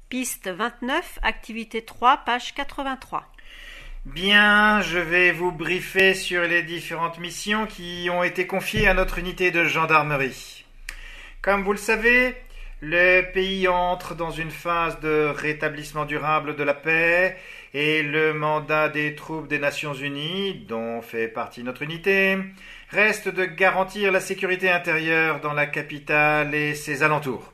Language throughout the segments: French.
Piste 29, activité 3, page 83. Bien, je vais vous briefer sur les différentes missions qui ont été confiées à notre unité de gendarmerie. Comme vous le savez, le pays entre dans une phase de rétablissement durable de la paix et le mandat des troupes des Nations Unies, dont fait partie notre unité, reste de garantir la sécurité intérieure dans la capitale et ses alentours.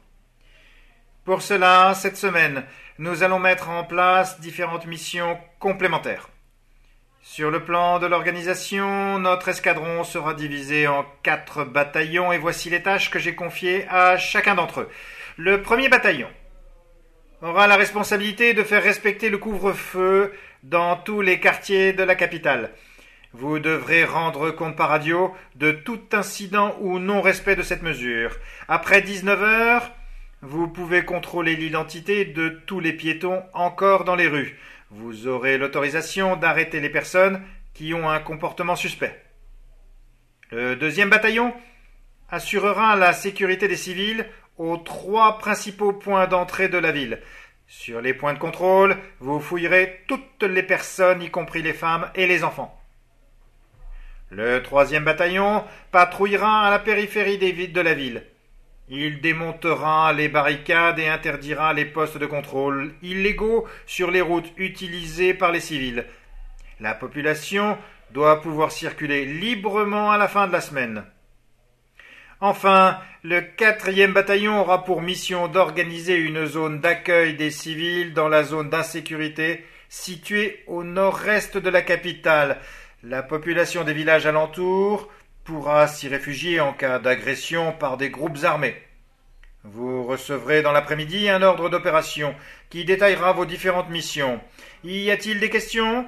Pour cela, cette semaine, nous allons mettre en place différentes missions complémentaires. Sur le plan de l'organisation, notre escadron sera divisé en 4 bataillons et voici les tâches que j'ai confiées à chacun d'entre eux. Le premier bataillon aura la responsabilité de faire respecter le couvre-feu dans tous les quartiers de la capitale. Vous devrez rendre compte par radio de tout incident ou non-respect de cette mesure. Après 19 heures, vous pouvez contrôler l'identité de tous les piétons encore dans les rues. Vous aurez l'autorisation d'arrêter les personnes qui ont un comportement suspect. Le deuxième bataillon assurera la sécurité des civils aux 3 principaux points d'entrée de la ville. Sur les points de contrôle, vous fouillerez toutes les personnes, y compris les femmes et les enfants. Le troisième bataillon patrouillera à la périphérie des villes de la ville. Il démontera les barricades et interdira les postes de contrôle illégaux sur les routes utilisées par les civils. La population doit pouvoir circuler librement à la fin de la semaine. Enfin, le 4e bataillon aura pour mission d'organiser une zone d'accueil des civils dans la zone d'insécurité située au nord-est de la capitale. La population des villages alentours pourra s'y réfugier en cas d'agression par des groupes armés. Vous recevrez dans l'après-midi un ordre d'opération qui détaillera vos différentes missions. Y a-t-il des questions ?